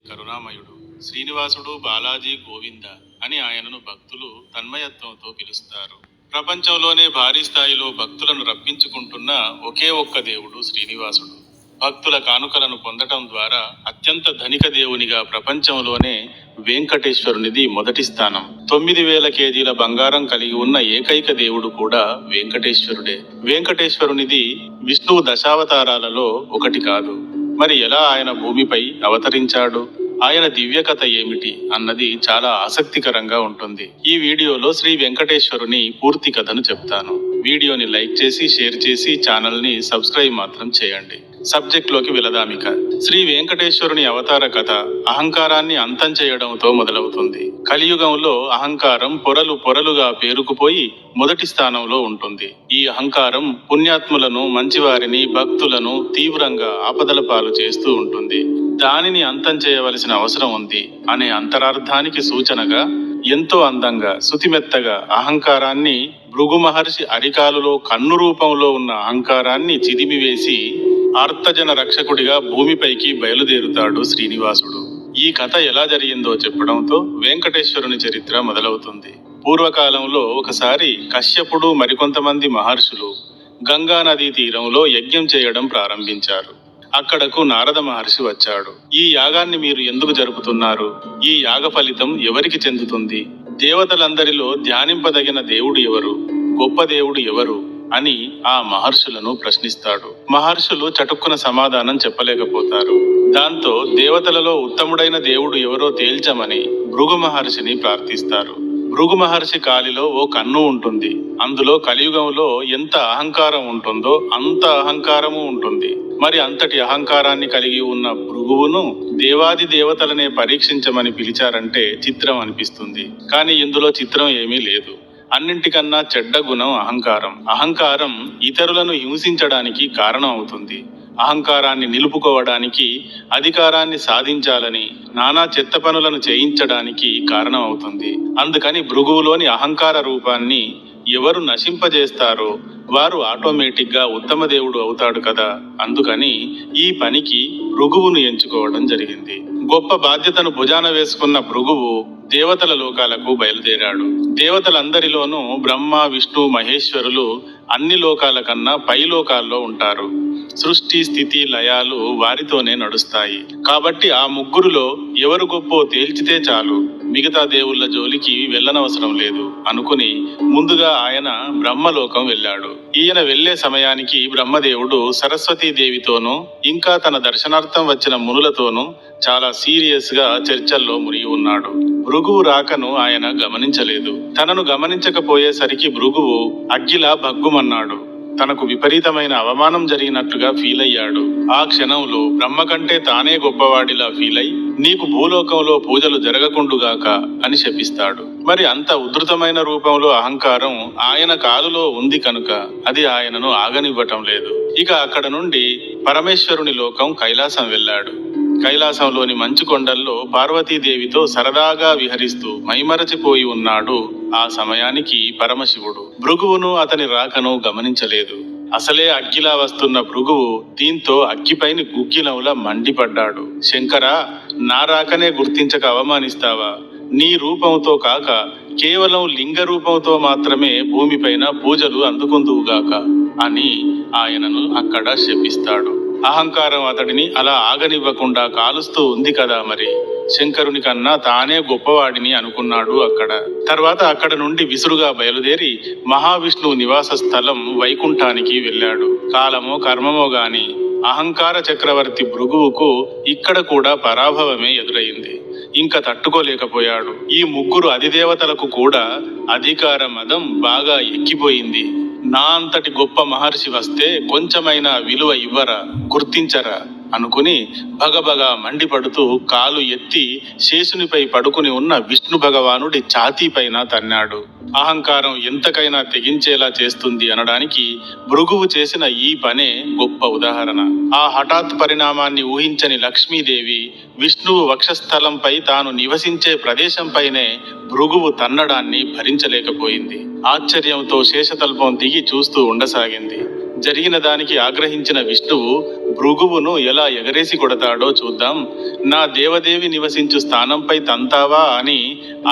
కరుణామయుడు శ్రీనివాసుడు బాలాజీ గోవింద అని ఆయనను భక్తులు తన్మయత్వంతో పిలుస్తారు. ప్రపంచంలోనే భారీ స్థాయిలో భక్తులను రప్పించుకుంటున్న ఒకే ఒక్క దేవుడు శ్రీనివాసుడు. భక్తుల కానుకలను పొందటం ద్వారా అత్యంత ధనిక దేవునిగా ప్రపంచంలోనే వెంకటేశ్వరునిది మొదటి స్థానం. 9,000 కేజీల బంగారం కలిగి ఉన్న ఏకైక దేవుడు కూడా వెంకటేశ్వరుడే. వెంకటేశ్వరునిది విష్ణువు దశావతారాలలో ఒకటి కాదు. మరి ఎలా ఆయన భూమిపై అవతరించాడు, ఆయన దివ్య కథ ఏమిటి అన్నది చాలా ఆసక్తికరంగా ఉంటుంది. ఈ వీడియోలో శ్రీ వెంకటేశ్వరుని పూర్తి కథను చెప్తాను. వీడియోని లైక్ చేసి షేర్ చేసి ఛానల్ని సబ్స్క్రైబ్ మాత్రం చేయండి. సబ్జెక్ట్ లోకి వెళదామిక. శ్రీ వెంకటేశ్వరుని అవతార కథ అహంకారాన్ని అంతం చేయడంతో మొదలవుతుంది. కలియుగంలో అహంకారం పొరలు పొరలుగా పేరుకుపోయి మొదటి స్థానంలో ఉంటుంది. ఈ అహంకారం పుణ్యాత్ములను, మంచివారిని, భక్తులను తీవ్రంగా ఆపదల పాలు చేస్తూ ఉంటుంది. దానిని అంతం చేయవలసిన అవసరం ఉంది అనే అంతరార్థానికి సూచనగా ఎంతో అందంగా శుతిమెత్తగా అహంకారాన్ని భృగు మహర్షి అరికాలులో కన్ను రూపంలో ఉన్న అహంకారాన్ని చిదిమివేసి ఆర్తజన రక్షకుడిగా భూమిపైకి బయలుదేరుతాడు శ్రీనివాసుడు. ఈ కథ ఎలా జరిగిందో చెప్పడంతో వెంకటేశ్వరుని చరిత్ర మొదలవుతుంది. పూర్వకాలంలో ఒకసారి కశ్యపుడు మరికొంతమంది మహర్షులు గంగా నదీ తీరంలో యజ్ఞం చేయడం ప్రారంభించారు. అక్కడకు నారద మహర్షి వచ్చాడు. ఈ యాగాన్ని మీరు ఎందుకు జరుపుతున్నారు? ఈ యాగ ఫలితం ఎవరికి చెందుతుంది? దేవతలందరిలో ధ్యానింపదగిన దేవుడు ఎవరు? గొప్ప దేవుడు ఎవరు అని ఆ మహర్షులను ప్రశ్నిస్తాడు. మహర్షులు చటుక్కున సమాధానం చెప్పలేకపోతారు. దాంతో దేవతలలో ఉత్తముడైన దేవుడు ఎవరో తేల్చమని భృగు మహర్షిని ప్రార్థిస్తారు. భృగు మహర్షి కాలిలో ఓ కన్ను ఉంటుంది. అందులో కలియుగంలో ఎంత అహంకారం ఉంటుందో అంత అహంకారము ఉంటుంది. మరి అంతటి అహంకారాన్ని కలిగి ఉన్న భృగువును దేవాది దేవతలనే పరీక్షించమని పిలిచారంటే చిత్రం అనిపిస్తుంది. కానీ ఇందులో చిత్రం ఏమీ లేదు. అన్నింటికన్నా చెడ్డ గుణం అహంకారం. అహంకారం ఇతరులను హింసించడానికి కారణం అవుతుంది. అహంకారాన్ని నిలుపుకోవడానికి, అధికారాన్ని సాధించాలని నానా చెత్త పనులను చేయించడానికి కారణం అవుతుంది. అందుకని భృగువులోని అహంకార రూపాన్ని ఎవరు నశింపజేస్తారో వారు ఆటోమేటిక్ గా ఉత్తమ దేవుడు అవుతాడు కదా. అందుకని ఈ పనికి భృగువును ఎంచుకోవడం జరిగింది. గొప్ప బాధ్యతను భుజాన వేసుకున్న భృగువు దేవతల లోకాలకు బయలుదేరాడు. దేవతలందరిలోనూ బ్రహ్మ, విష్ణు, మహేశ్వరులు అన్ని లోకాల కన్నా పై లోకాల్లో ఉంటారు. సృష్టి, స్థితి, లయాలు వారితోనే నడుస్తాయి. కాబట్టి ఆ ముగ్గురులో ఎవరు గొప్పో తేల్చితే చాలు, మిగతా దేవుళ్ళ జోలికి వెళ్ళనవసరం లేదు అనుకుని ముందుగా ఆయన బ్రహ్మలోకం వెళ్ళాడు. ఈయన వెళ్లే సమయానికి బ్రహ్మదేవుడు సరస్వతీదేవితోనూ ఇంకా తన దర్శనార్థం వచ్చిన మునులతోనూ చాలా సీరియస్ గా చర్చల్లో మునిగి ఉన్నాడు. భృగువు రాకను ఆయన గమనించలేదు. తనను గమనించకపోయేసరికి భృగువు అగ్గిలా భగ్గుమన్నాడు. తనకు విపరీతమైన అవమానం జరిగినట్టుగా ఫీల్ అయ్యాడు. ఆ క్షణంలో బ్రహ్మ కంటే తానే గొప్పవాడిలా ఫీల్ అయి నీకు భూలోకంలో పూజలు జరగకుండుగాక అని శపిస్తాడు. మరి అంత ఉధృతమైన రూపంలో అహంకారం ఆయన కాలులో ఉంది కనుక అది ఆయనను ఆగనివ్వటం లేదు. ఇక అక్కడ నుండి పరమేశ్వరుని లోకం కైలాసం వెళ్ళాడు. కైలాసంలోని మంచు కొండల్లో పార్వతీదేవితో సరదాగా విహరిస్తూ మైమరచిపోయి ఉన్నాడు. ఆ సమయానికి పరమశివుడు భృగువును అతని రాకను గమనించలేదు. అసలే అగ్గిలా వస్తున్న భృగువు దీంతో అగ్గిపైన గుగ్గిలంలా మండిపడ్డాడు. శంకరా, నా రాకనే గుర్తించక అవమానిస్తావా? నీ రూపంతో కాక కేవలం లింగ రూపంతో మాత్రమే భూమిపైన పూజలు అందుకుందువుగాక అని ఆయనను అక్కడ శపిస్తాడు. అహంకారం అతడిని అలా ఆగనివ్వకుండా కాలుస్తూ ఉంది కదా. మరి శంకరుని కన్నా తానే గొప్పవాడిని అనుకున్నాడు అక్కడ. తర్వాత అక్కడ నుండి విసురుగా బయలుదేరి మహావిష్ణువు నివాస స్థలం వైకుంఠానికి వెళ్ళాడు. కాలమో కర్మమో గాని అహంకార చక్రవర్తి భృగువుకు ఇక్కడ కూడా పరాభవమే ఎదురైంది. ఇంకా తట్టుకోలేకపోయాడు. ఈ ముగ్గురు అధిదేవతలకు కూడా అధికార మదం బాగా ఎక్కిపోయింది. నా అంతటి గొప్ప మహర్షి వస్తే కొంచెమైనా విలువ ఇవ్వరా, గుర్తించరా అనుకుని భగభగా మండిపడుతూ కాలు ఎత్తి శేషునిపై పడుకుని ఉన్న విష్ణు భగవానుడి ఛాతీ పైన తన్నాడు. అహంకారం ఎంతకైనా తెగించేలా చేస్తుంది అనడానికి భృగువు చేసిన ఈ పనే గొప్ప ఉదాహరణ. ఆ హఠాత్ పరిణామాన్ని ఊహించని లక్ష్మీదేవి విష్ణువు వక్షస్థలంపై తాను నివసించే ప్రదేశంపైనే భృగువు తన్నడాన్ని భరించలేకపోయింది. ఆశ్చర్యంతో శేషతల్పం దిగి చూస్తూ ఉండసాగింది. జరిగిన దానికి ఆగ్రహించిన విష్ణువు భృగువును ఎలా ఎగరేసి కొడతాడో చూద్దాం. నా దేవదేవి నివసించు స్థానంపై తంతావా అని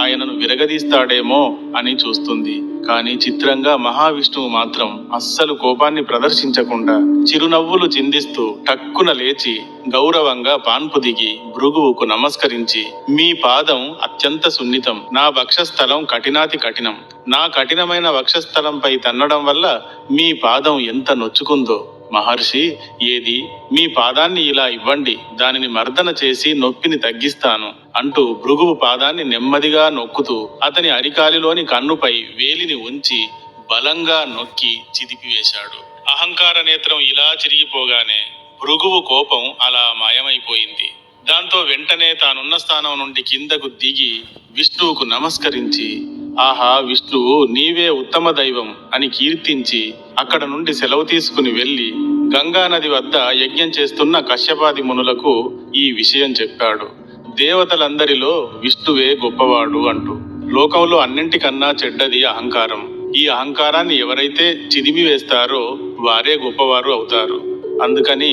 ఆయనను విరగదీస్తాడేమో అని చూస్తుంది. కానీ చిత్రంగా మహావిష్ణువు మాత్రం అస్సలు కోపాన్ని ప్రదర్శించకుండా చిరునవ్వులు చిందిస్తూ టక్కున లేచి గౌరవంగా పాన్పు దిగి భృగువుకు నమస్కరించి, మీ పాదం అత్యంత సున్నితం, నా వక్షస్థలం కఠినాతి కఠినం, నా కఠినమైన వక్షస్థలంపై తన్నడం వల్ల మీ పాదం ఎంత నొచ్చుకుందో. మహర్షి, ఏది మీ పాదాన్ని ఇలా ఇవ్వండి, దానిని మర్దన చేసి నొప్పిని తగ్గిస్తాను అంటూ భృగువు పాదాన్ని నెమ్మదిగా నొక్కుతూ అతని అరికాలిలోని కన్నుపై వేలిని ఉంచి బలంగా నొక్కి చిదిపివేశాడు. అహంకార నేత్రం ఇలా చిరిగిపోగానే భృగువు కోపం అలా మాయమైపోయింది. దాంతో వెంటనే తానున్న స్థానం నుండి కిందకు దిగి విష్ణువుకు నమస్కరించి, ఆహా విష్ణువు, నీవే ఉత్తమ దైవం అని కీర్తించి అక్కడ నుండి సెలవు తీసుకుని వెళ్లి గంగా నది వద్ద యజ్ఞం చేస్తున్న కశ్యపాది మునులకు ఈ విషయం చెప్పాడు. దేవతలందరిలో విష్ణువే గొప్పవాడు అంటూ. లోకంలో అన్నింటికన్నా చెడ్డది అహంకారం. ఈ అహంకారాన్ని ఎవరైతే చిదిమివేస్తారో వారే గొప్పవారు అవుతారు. అందుకని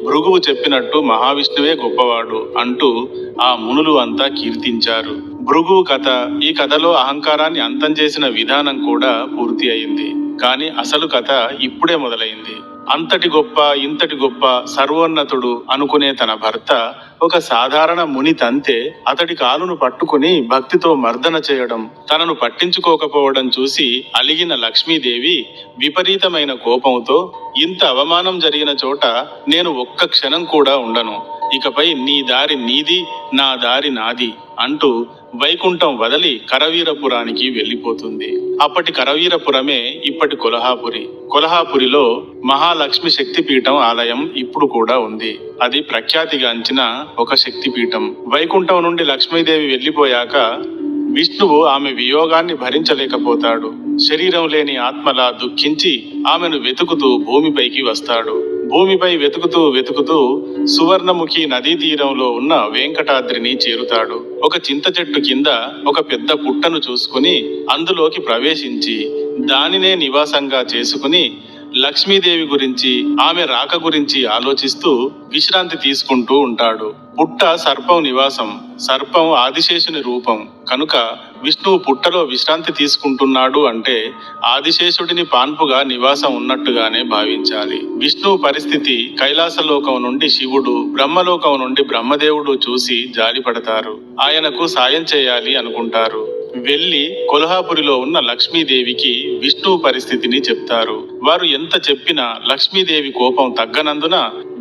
భృగువు చెప్పినట్టు మహావిష్ణువే గొప్పవాడు అంటూ ఆ మునులు అంతా కీర్తించారు. భృగువు కథ, ఈ కథలో అహంకారాన్ని అంతం చేసిన విధానం కూడా పూర్తి అయింది. కానీ అసలు కథ ఇప్పుడే మొదలైంది. అంతటి గొప్ప, ఇంతటి గొప్ప, సర్వోన్నతుడు అనుకునే తన భర్త ఒక సాధారణ ముని తంతే అతడి కాలును పట్టుకుని భక్తితో మర్దన చేయడం, తనను పట్టించుకోకపోవడం చూసి అలిగిన లక్ష్మీదేవి విపరీతమైన కోపంతో, ఇంత అవమానం జరిగిన చోట నేను ఒక్క క్షణం కూడా ఉండను, ఇకపై నీ దారి నీది, నా దారి నాది అంటూ వైకుంఠం వదలి కరవీరపురానికి వెళ్ళిపోతుంది. అప్పటి కరవీరపురమే ఇప్పటి కొల్హాపురి. కొల్హాపురిలో మహాలక్ష్మి శక్తిపీఠం ఆలయం ఇప్పుడు కూడా ఉంది. అది ప్రఖ్యాతిగాంచిన ఒక శక్తిపీఠం. వైకుంఠం నుండి లక్ష్మీదేవి వెళ్ళిపోయాక విష్ణువు ఆమె వియోగాన్ని భరించలేకపోతాడు. శరీరం లేని ఆత్మలా దుఃఖించి ఆమెను వెతుకుతూ భూమిపైకి వస్తాడు. భూమిపై వెతుకుతూ సువర్ణముఖి నదీ తీరంలో ఉన్న వెంకటాద్రిని చేరుతాడు. ఒక చింత చెట్టు కింద ఒక పెద్ద పుట్టను చూసుకుని అందులోకి ప్రవేశించి దానినే నివాసంగా చేసుకుని లక్ష్మీదేవి గురించి, ఆమె రాక గురించి ఆలోచిస్తూ విశ్రాంతి తీసుకుంటూ ఉంటాడు. పుట్ట సర్పం నివాసం, సర్పం ఆదిశేషుని రూపం కనుక విష్ణువు పుట్టలో విశ్రాంతి తీసుకుంటున్నాడు అంటే ఆదిశేషుడిని పాన్పుగా నివాసం ఉన్నట్టుగానే భావించాలి. విష్ణువు పరిస్థితి కైలాసలోకం నుండి శివుడు, బ్రహ్మలోకం నుండి బ్రహ్మదేవుడు చూసి జాలిపడతారు. ఆయనకు సాయం చేయాలి అనుకుంటారు. వెళ్లి కొల్హాపురిలో ఉన్న లక్ష్మీదేవికి విష్ణువు పరిస్థితిని చెప్తారు. వారు ఎంత చెప్పినా లక్ష్మీదేవి కోపం తగ్గనందున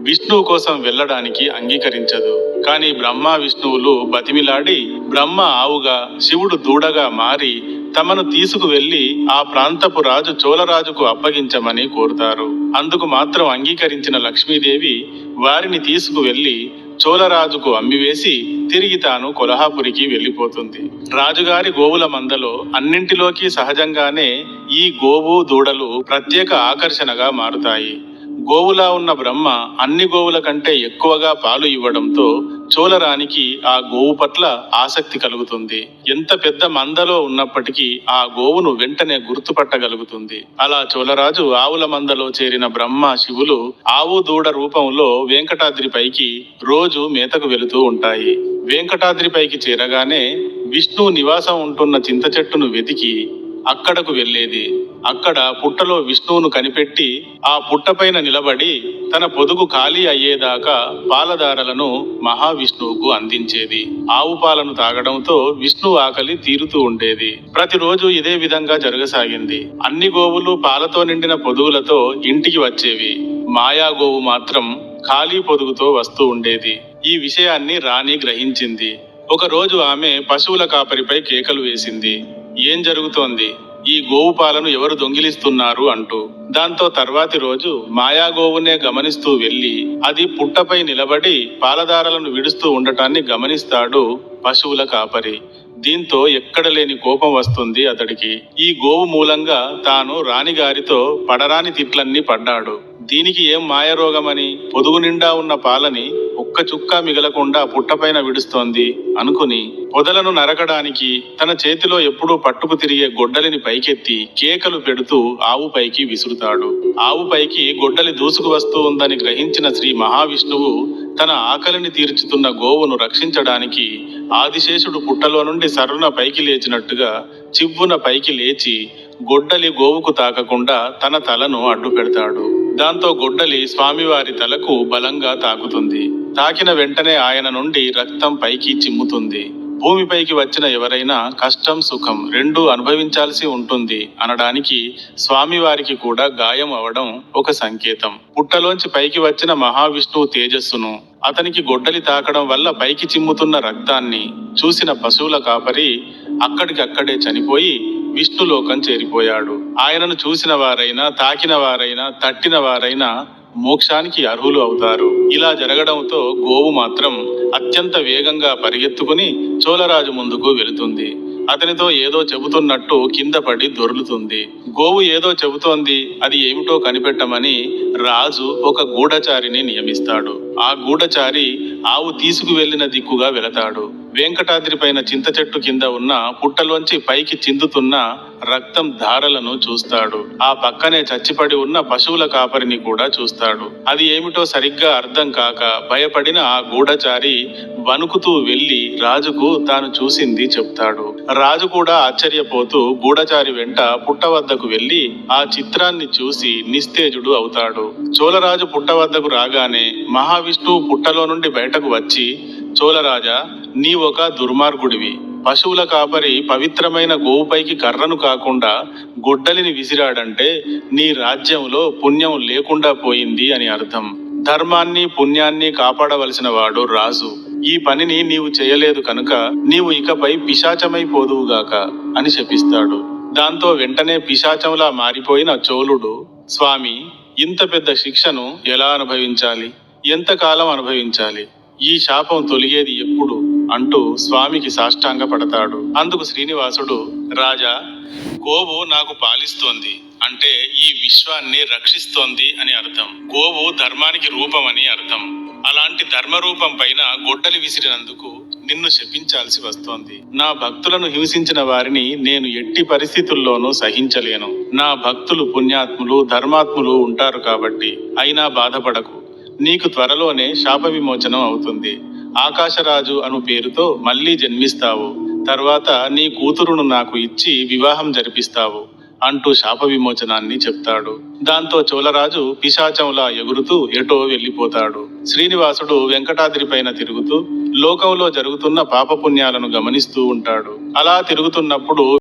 విష్ణువు కోసం వెళ్ళడానికి అంగీకరించదు. కానీ బ్రహ్మ విష్ణువులు బతిమిలాడి బ్రహ్మ ఆవుగా, శివుడు దూడగా మారి తమను తీసుకువెళ్లి ఆ ప్రాంతపు రాజు చోళరాజుకు అప్పగించమని కోరుతారు. అందుకు మాత్రం అంగీకరించిన లక్ష్మీదేవి వారిని తీసుకువెళ్లి చోళరాజుకు అమ్మివేసి తిరిగి తాను కొల్హాపురికి వెళ్ళిపోతుంది. రాజుగారి గోవుల మందలో అన్నింటిలోకి సహజంగానే ఈ గోవు, దూడలు ప్రత్యేక ఆకర్షణగా మారుతాయి. గోవులా ఉన్న బ్రహ్మ అన్ని గోవుల కంటే ఎక్కువగా పాలు ఇవ్వడంతో చోళరానికి ఆ గోవు పట్ల ఆసక్తి కలుగుతుంది. ఎంత పెద్ద మందలో ఉన్నప్పటికీ ఆ గోవును వెంటనే గుర్తుపట్టగలుగుతుంది. అలా చోళరాజు ఆవుల మందలో చేరిన బ్రహ్మ, శివులు ఆవు, దూడ రూపంలో వెంకటాద్రిపైకి రోజు మేతకు వెళుతూ ఉంటాయి. వెంకటాద్రిపైకి చేరగానే విష్ణువు నివాసం ఉంటున్న చింత చెట్టును వెతికి అక్కడకు వెళ్ళేది. అక్కడ పుట్టలో విష్ణువును కనిపెట్టి ఆ పుట్టపైన నిలబడి తన పొదుగు ఖాళీ అయ్యేదాకా పాలధారలను మహావిష్ణువుకు అందించేది. ఆవు పాలను తాగడంతో విష్ణువు ఆకలి తీరుతూ ఉండేది. ప్రతిరోజు ఇదే విధంగా జరగసాగింది. అన్ని గోవులు పాలతో నిండిన పొదుగులతో ఇంటికి వచ్చేవి. మాయా గోవు మాత్రం ఖాళీ పొదుగుతో వస్తూ ఉండేది. ఈ విషయాన్ని రాణి గ్రహించింది. ఒక రోజు ఆమె పశువుల కాపరిపై కేకలు వేసింది. ఏం జరుగుతోంది? ఈ గోవు పాలను ఎవరు దొంగిలిస్తున్నారు అంటూ. దాంతో తర్వాతి రోజు మాయా గోవునే గమనిస్తూ వెళ్లి అది పుట్టపై నిలబడి పాలధారలను విడుస్తూ ఉండటాన్ని గమనిస్తాడు పశువుల కాపరి. దీంతో ఎక్కడ లేని కోపం వస్తుంది అతడికి. ఈ గోవు మూలంగా తాను రాణిగారితో పడరాని తిట్లన్నీ పడ్డాడు. దీనికి ఏం మాయరోగమని పొదుగు నిండా ఉన్న పాలని ఒక్క చుక్క మిగలకుండా పుట్టపైన విడుస్తోంది అనుకుని పొదలను నరకడానికి తన చేతిలో ఎప్పుడూ పట్టుకు తిరిగే గొడ్డలిని పైకెత్తి కేకలు పెడుతూ ఆవు పైకి విసురుతాడు. ఆవు పైకి గొడ్డలి దూసుకు వస్తూ ఉందని గ్రహించిన శ్రీ మహావిష్ణువు తన ఆకలిని తీర్చుతున్న గోవును రక్షించడానికి ఆదిశేషుడు పుట్టలో నుండి సర్రున పైకి లేచినట్టుగా చివ్వున పైకి లేచి గొడ్డలి గోవుకు తాకకుండా తన తలను అడ్డు పెడతాడు. దాంతో గొడ్డలి స్వామివారి తలకు బలంగా తాకుతుంది. తాకిన వెంటనే ఆయన నుండి రక్తం పైకి చిమ్ముతుంది. భూమిపైకి వచ్చిన ఎవరైనా కష్టం సుఖం రెండూ అనుభవించాల్సి ఉంటుంది అనడానికి స్వామివారికి కూడా గాయం అవడం ఒక సంకేతం. పుట్టలోంచి పైకి వచ్చిన మహావిష్ణువు తేజస్సును, అతనికి గొడ్డలి తాకడం వల్ల పైకి చిమ్ముతున్న రక్తాన్ని చూసిన పశువుల కాపరి అక్కడికక్కడే చనిపోయి విష్ణులోకం చేరిపోయాడు. ఆయనను చూసిన వారైనా, తాకిన వారైనా, తట్టిన వారైనా మోక్షానికి అర్హులు అవుతారు. ఇలా జరగడంతో గోవు మాత్రం అత్యంత వేగంగా పరిగెత్తుకుని చోళరాజు ముందుకు వెళుతుంది. అతనితో ఏదో చెబుతున్నట్టు కింద పడి దొర్లుతుంది. గోవు ఏదో చెబుతోంది, అది ఏమిటో కనిపెట్టమని రాజు ఒక గూఢచారిని నియమిస్తాడు. ఆ గూఢచారి ఆవు తీసుకువెళ్లిన దిక్కుగా వెళతాడు. వెంకటాద్రి పైన చింత చెట్టు కింద ఉన్న పుట్టలోంచి పైకి చిందుతున్న రక్తం ధారలను చూస్తాడు. ఆ పక్కనే చచ్చిపడి ఉన్న పశువుల కాపరిని కూడా చూస్తాడు. అది ఏమిటో సరిగ్గా అర్థం కాక భయపడిన ఆ గూఢచారి వణుకుతూ వెళ్లి రాజుకు తాను చూసింది చెప్తాడు. రాజు కూడా ఆశ్చర్యపోతూ గూఢచారి వెంట పుట్ట వద్దకు వెళ్లి ఆ చిత్రాన్ని చూసి నిస్తేజుడు అవుతాడు. చోళరాజు పుట్ట వద్దకు రాగానే మహావిష్ణువు పుట్టలో నుండి బయటకు వచ్చి, చోళరాజా, నీ ఒక దుర్మార్గుడివి. పశువుల కాపరి పవిత్రమైన గోవుపైకి కర్రను కాకుండా గొడ్డలిని విసిరాడంటే నీ రాజ్యంలో పుణ్యం లేకుండా పోయింది అని అర్థం. ధర్మాన్ని పుణ్యాన్ని కాపాడవలసిన వాడు రాజు. ఈ పనిని నీవు చేయలేదు కనుక నీవు ఇకపై పిశాచమైపోదువుగాక అని శపిస్తాడు. దాంతో వెంటనే పిశాచంలా మారిపోయిన చోళుడు, స్వామి, ఇంత పెద్ద శిక్షను ఎలా అనుభవించాలి, ఎంతకాలం అనుభవించాలి, ఈ శాపం తొలిగేది ఎప్పుడు అంటూ స్వామికి సాష్టాంగ పడతాడు. అందుకు శ్రీనివాసుడు, రాజా, గోవు నాకు పాలిస్తోంది అంటే ఈ విశ్వాన్ని రక్షిస్తోంది అని అర్థం. గోవు ధర్మానికి రూపం అని అర్థం. అలాంటి ధర్మరూపం పైన గొడ్డలి విసిరినందుకు నిన్ను శపించాల్సి వస్తోంది. నా భక్తులను హింసించిన వారిని నేను ఎట్టి పరిస్థితుల్లోనూ సహించలేను. నా భక్తులు పుణ్యాత్ములు, ధర్మాత్ములు ఉంటారు కాబట్టి. అయినా బాధపడకు, నీకు త్వరలోనే శాప విమోచనం అవుతుంది. ఆకాశరాజు అను పేరుతో మళ్ళీ జన్మిస్తావు. తర్వాత నీ కూతురును నాకు ఇచ్చి వివాహం జరిపిస్తావు అంటూ శాప విమోచనాన్ని చెప్తాడు. దాంతో చోళరాజు పిశాచంలా ఎగురుతూ ఎటో వెళ్లిపోతాడు. శ్రీనివాసుడు వెంకటాద్రి పైన తిరుగుతూ లోకంలో జరుగుతున్న పాపపుణ్యాలను గమనిస్తూ ఉంటాడు. అలా తిరుగుతున్నప్పుడు